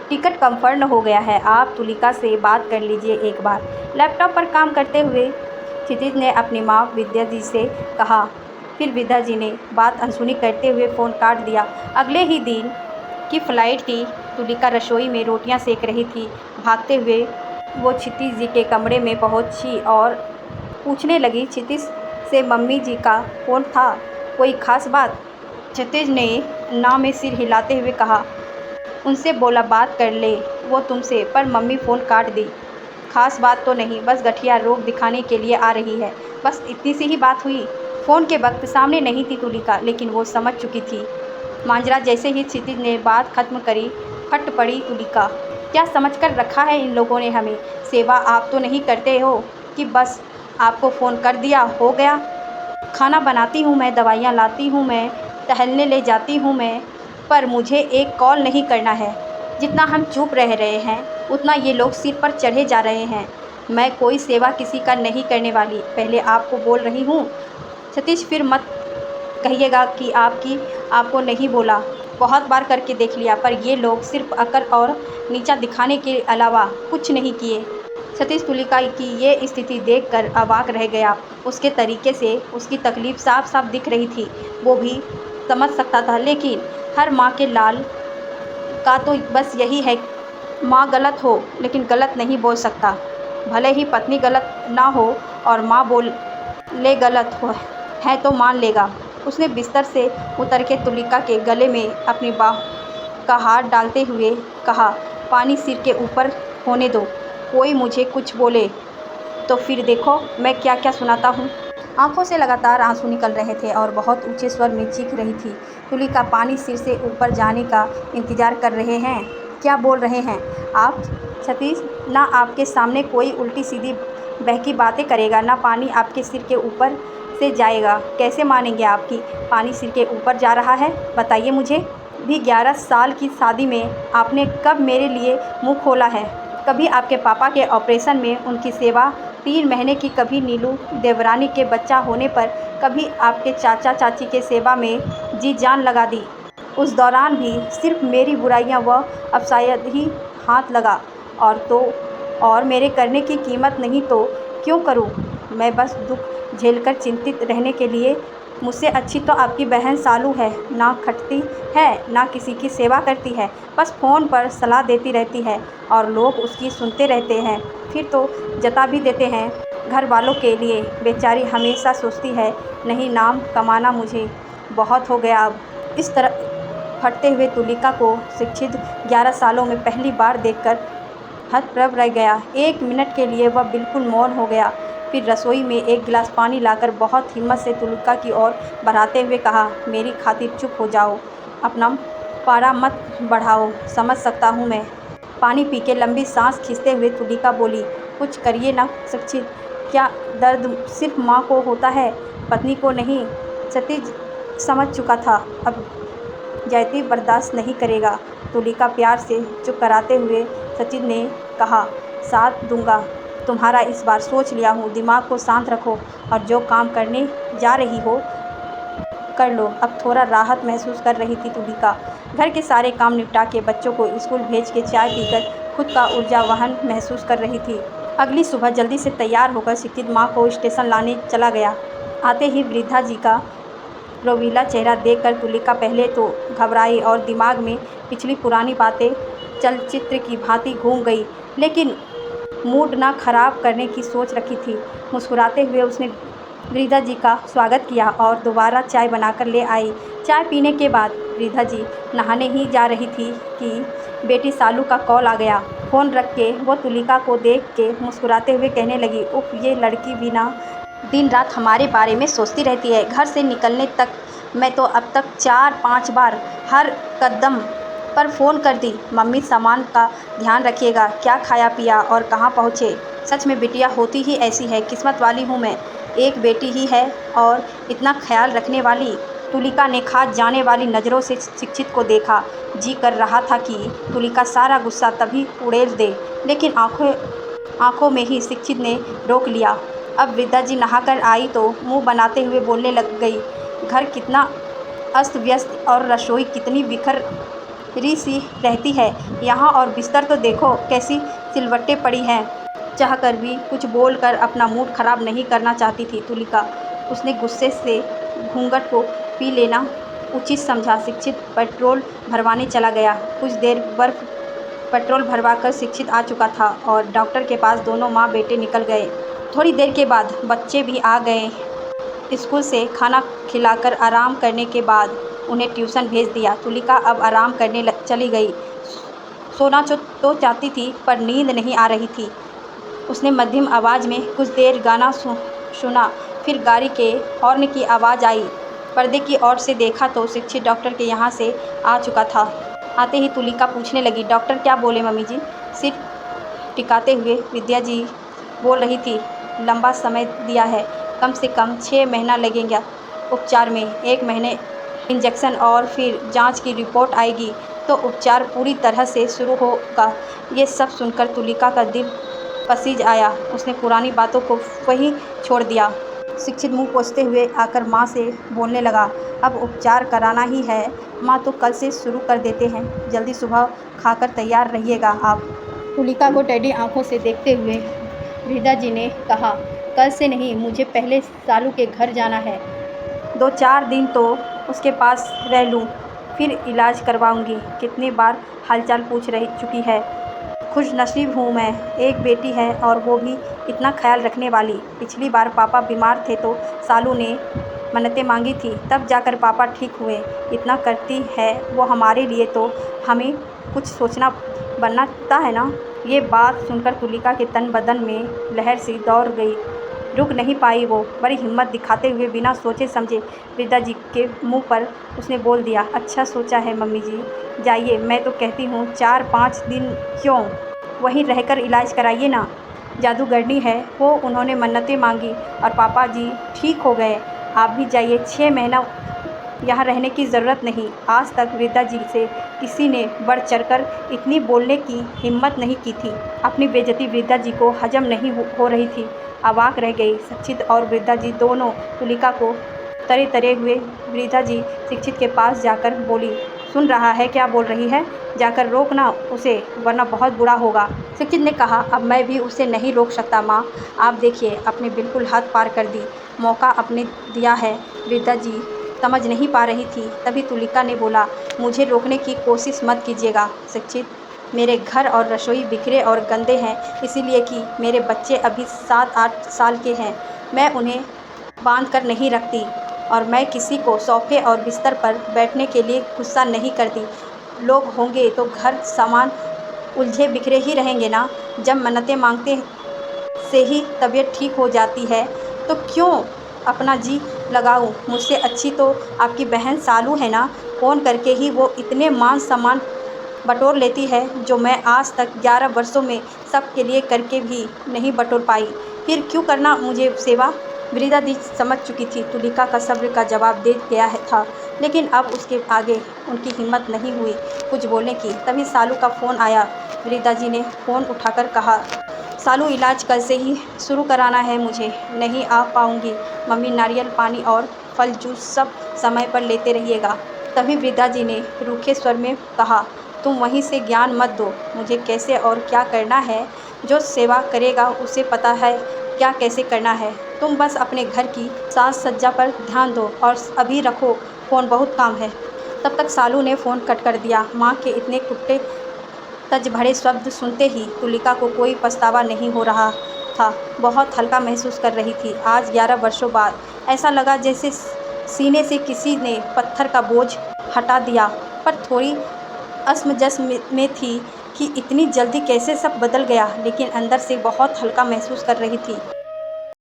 Ticket confirm हो गया है, आप तुलिका से बात कर लीजिए एक बार। लैपटॉप पर काम करते हुए क्षितिज ने अपनी माँ विद्या जी से कहा। फिर विद्या जी ने बात अनसुनी करते हुए फ़ोन काट दिया। अगले ही दिन की फ़्लाइट थी। तुलिका रसोई में रोटियां सेक रही थी। भागते हुए वो क्षितिज जी के कमरे में पहुंची और पूछने लगी, क्षितिज से मम्मी जी का फ़ोन था, कोई ख़ास बात? क्षितिज ने ना में सिर हिलाते हुए कहा, उनसे बोला बात कर ले वो तुमसे, पर मम्मी फ़ोन काट दी। खास बात तो नहीं, बस गठिया रोग दिखाने के लिए आ रही है, बस इतनी सी ही बात हुई। फ़ोन के वक्त सामने नहीं थी तुलिका, लेकिन वो समझ चुकी थी मांजरा। जैसे ही क्षितिज ने बात खत्म करी, फट पड़ी तुलिका। क्या समझकर रखा है इन लोगों ने हमें? सेवा आप तो नहीं करते हो कि बस आपको फ़ोन कर दिया हो गया? खाना बनाती हूँ मैं, दवाइयाँ लाती हूँ मैं, टहलने ले जाती हूँ मैं, पर मुझे एक कॉल नहीं करना है। जितना हम चुप रह रहे हैं उतना ये लोग सिर पर चढ़े जा रहे हैं। मैं कोई सेवा किसी का नहीं करने वाली, पहले आपको बोल रही हूँ। सतीश, फिर मत कहिएगा कि आपको नहीं बोला। बहुत बार करके देख लिया, पर ये लोग सिर्फ अकड़ और नीचा दिखाने के अलावा कुछ नहीं किए। सतीश तुलिका की ये स्थिति देखकर अवाक रह गया। उसके तरीके से उसकी तकलीफ़ साफ साफ दिख रही थी। वो भी समझ सकता था, लेकिन हर माँ के लाल का तो बस यही है, माँ गलत हो लेकिन गलत नहीं बोल सकता। भले ही पत्नी गलत ना हो और माँ बोले गलत हो है तो मान लेगा। उसने बिस्तर से उतर के तुलिका के गले में अपनी बाह का हाथ डालते हुए कहा, पानी सिर के ऊपर होने दो, कोई मुझे कुछ बोले तो फिर देखो मैं क्या क्या सुनाता हूँ। आंखों से लगातार आंसू निकल रहे थे और बहुत ऊंचे स्वर में चीख रही थी। तुलिका, पानी सिर से ऊपर जाने का इंतजार कर रहे हैं? क्या बोल रहे हैं आप? सतीश, ना आपके सामने कोई उल्टी सीधी बहकी बातें करेगा, ना पानी आपके सिर के ऊपर से जाएगा। कैसे मानेंगे आपकी पानी सिर के ऊपर जा रहा है? बताइए मुझे भी। 11 साल की शादी में आपने कब मेरे लिए मुँह खोला है? कभी आपके पापा के ऑपरेशन में उनकी सेवा, 3 महीने की, कभी नीलू देवरानी के बच्चा होने पर, कभी आपके चाचा चाची के सेवा में जी जान लगा दी। उस दौरान भी सिर्फ मेरी बुराइयां व अब शायद ही हाथ लगा। और मेरे करने की कीमत नहीं तो क्यों करूं? मैं बस दुख झेलकर चिंतित रहने के लिए। मुझसे अच्छी तो आपकी बहन सालू है, ना खटती है ना किसी की सेवा करती है, बस फ़ोन पर सलाह देती रहती है और लोग उसकी सुनते रहते हैं, फिर तो जता भी देते हैं घर वालों के लिए। बेचारी हमेशा सोचती है, नहीं नाम कमाना मुझे बहुत हो गया अब। इस तरह फटते हुए तुलिका को शिक्षित 11 सालों में पहली बार देखकर हतप्रभ रह गया। 1 मिनट के लिए वह बिल्कुल मौन हो गया। फिर रसोई में एक गिलास पानी लाकर बहुत हिम्मत से तुलिका की ओर बढ़ाते हुए कहा, मेरी खातिर चुप हो जाओ, अपना पारा मत बढ़ाओ, समझ सकता हूँ मैं। पानी पी के लंबी सांस खींचते हुए तुलिका बोली, कुछ करिए ना शिक्षित, क्या दर्द सिर्फ माँ को होता है, पत्नी को नहीं? सतीश समझ चुका था, अब जयती बर्दाश्त नहीं करेगा। तुलिका प्यार से चुप कराते हुए सचिन ने कहा, साथ दूंगा तुम्हारा, इस बार सोच लिया हूँ, दिमाग को शांत रखो और जो काम करने जा रही हो कर लो। अब थोड़ा राहत महसूस कर रही थी तुलिका। घर के सारे काम निपटा के, बच्चों को स्कूल भेज के, चाय पीकर खुद का ऊर्जावान महसूस कर रही थी। अगली सुबह जल्दी से तैयार होकर शिक्षित माँ को स्टेशन लाने चला गया। आते ही वृद्धा जी का रोवीला चेहरा देखकर तुलिका पहले तो घबराई और दिमाग में पिछली पुरानी बातें चलचित्र की भांति घूम गई, लेकिन मूड ना खराब करने की सोच रखी थी। मुस्कुराते हुए उसने वृद्धा जी का स्वागत किया और दोबारा चाय बनाकर ले आई। चाय पीने के बाद वृद्धा जी नहाने ही जा रही थी कि बेटी सालू का कॉल आ गया। फ़ोन रख के वो तुलिका को देख के मुस्कुराते हुए कहने लगी, उफ, ये लड़की भी ना दिन रात हमारे बारे में सोचती रहती है। घर से निकलने तक मैं तो अब तक 4-5 बार हर कदम पर फ़ोन कर दी, मम्मी सामान का ध्यान रखिएगा, क्या खाया पिया और कहाँ पहुँचे। सच में बिटिया होती ही ऐसी है, किस्मत वाली हूँ मैं, एक बेटी ही है और इतना ख्याल रखने वाली। तुलिका ने खाद जाने वाली नज़रों से शिक्षित को देखा। जी कर रहा था कि तुलिका सारा गुस्सा तभी उड़ेल दे, लेकिन आंखों में ही शिक्षित ने रोक लिया। अब वृद्धा जी नहाकर आई तो मुंह बनाते हुए बोलने लग गई, घर कितना अस्त व्यस्त और रसोई कितनी बिखर री सी रहती है यहाँ, और बिस्तर तो देखो कैसी सिलवटें पड़ी हैं। चाहकर भी कुछ बोलकर अपना मूड खराब नहीं करना चाहती थी तुलिका। उसने गुस्से से घूंघट को पी लेना उचित समझा। शिक्षित पेट्रोल भरवाने चला गया। कुछ देर बर्फ पेट्रोल भरवाकर शिक्षित आ चुका था और डॉक्टर के पास दोनों माँ बेटे निकल गए। थोड़ी देर के बाद बच्चे भी आ गए। स्कूल से खाना खिलाकर आराम करने के बाद उन्हें ट्यूशन भेज दिया। तुलिका अब आराम करने चली गई। सोना तो चाहती थी पर नींद नहीं आ रही थी। उसने मध्यम आवाज़ में कुछ देर गाना सुना। फिर गाड़ी के हॉर्न की आवाज़ आई। पर्दे की ओर से देखा तो शिक्षित डॉक्टर के यहाँ से आ चुका था। आते ही तुलिका पूछने लगी, डॉक्टर क्या बोले मम्मी जी? सिर टिकाते हुए विद्या जी बोल रही थी, लंबा समय दिया है, कम से कम 6 महीना लगेगा उपचार में। 1 महीने इंजेक्शन और फिर जांच की रिपोर्ट आएगी तो उपचार पूरी तरह से शुरू होगा। ये सब सुनकर तुलिका का दिल पसीज आया। उसने पुरानी बातों को वहीं छोड़ दिया। शिक्षित मुंह पोंछते हुए आकर माँ से बोलने लगा, अब उपचार कराना ही है माँ, तो कल से शुरू कर देते हैं। जल्दी सुबह खाकर तैयार रहिएगा आप। तुलिका को टेढ़ी आंखों से देखते हुए वृद्धा जी ने कहा, कल से नहीं, मुझे पहले सालू के घर जाना है। 2-4 दिन तो उसके पास रह लूँ, फिर इलाज करवाऊँगी। कितनी बार हालचाल पूछ रही चुकी है। खुशनसीब हूँ मैं, एक बेटी है और वो भी इतना ख्याल रखने वाली। पिछली बार पापा बीमार थे तो सालू ने मन्नतें मांगी थी, तब जाकर पापा ठीक हुए। इतना करती है वो हमारे लिए तो हमें कुछ सोचना बनता है ना। ये बात सुनकर तुलिका के तन बदन में लहर सी दौड़ गई। रुक नहीं पाई वो। बड़ी हिम्मत दिखाते हुए बिना सोचे समझे वृद्धा जी के मुंह पर उसने बोल दिया, अच्छा सोचा है मम्मी जी, जाइए, मैं तो कहती हूँ 4-5 दिन क्यों, वहीं रहकर इलाज कराइए ना। जादूगरनी है वो, उन्होंने मन्नतें मांगी और पापा जी ठीक हो गए। आप भी जाइए, 6 महीना यहाँ रहने की ज़रूरत नहीं। आज तक वृद्धा जी से किसी ने बढ़ चढ़कर इतनी बोलने की हिम्मत नहीं की थी। अपनी बेइज्जती वृद्धा जी को हजम नहीं हो रही थी। अवाक रह गई। शिक्षित और वृद्धा जी दोनों तुलिका को तरे तरे हुए। वृद्धा जी शिक्षित के पास जाकर बोली, सुन रहा है क्या बोल रही है, जाकर रोकना उसे, वरना बहुत बुरा होगा। शिक्षित ने कहा, अब मैं भी उसे नहीं रोक सकता माँ, आप देखिए, आपने बिल्कुल हद पार कर दी। मौका आपने दिया है। वृद्धा जी समझ नहीं पा रही थी। तभी तुलिका ने बोला, मुझे रोकने की कोशिश मत कीजिएगा शिक्षित। मेरे घर और रसोई बिखरे और गंदे हैं, इसीलिए कि मेरे बच्चे अभी 7-8 साल के हैं। मैं उन्हें बांध कर नहीं रखती और मैं किसी को सोफे और बिस्तर पर बैठने के लिए गुस्सा नहीं करती। लोग होंगे तो घर सामान उलझे बिखरे ही रहेंगे ना। जब मन्नतें मांगते से ही तबीयत ठीक हो जाती है तो क्यों अपना जी लगाऊं। मुझसे अच्छी तो आपकी बहन सालू है ना, फ़ोन करके ही वो इतने मान सम्मान बटोर लेती है जो मैं आज तक 11 वर्षों में सबके लिए करके भी नहीं बटोर पाई। फिर क्यों करना मुझे सेवा। वृद्धा दी समझ चुकी थी तुलिका का सब्र का जवाब दे गया था, लेकिन अब उसके आगे उनकी हिम्मत नहीं हुई कुछ बोलने की। तभी सालू का फ़ोन आया। वृद्धा जी ने फ़ोन उठाकर कहा, सालू, इलाज कल से ही शुरू कराना है मुझे, नहीं आ पाऊँगी। मम्मी, नारियल पानी और फल जूस सब समय पर लेते रहिएगा। तभी वृद्धा जी ने रूखे स्वर में कहा, तुम वहीं से ज्ञान मत दो, मुझे कैसे और क्या करना है। जो सेवा करेगा उसे पता है क्या कैसे करना है। तुम बस अपने घर की साज सज्जा पर ध्यान दो और अभी रखो फ़ोन, बहुत काम है। तब तक सालू ने फ़ोन कट कर दिया। माँ के इतने कुत्ते तज भरे शब्द सुनते ही तुलिका को कोई पछतावा नहीं हो रहा था। बहुत हल्का महसूस कर रही थी। आज 11 वर्षों बाद ऐसा लगा जैसे सीने से किसी ने पत्थर का बोझ हटा दिया। पर थोड़ी असमंजस में थी कि इतनी जल्दी कैसे सब बदल गया, लेकिन अंदर से बहुत हल्का महसूस कर रही थी।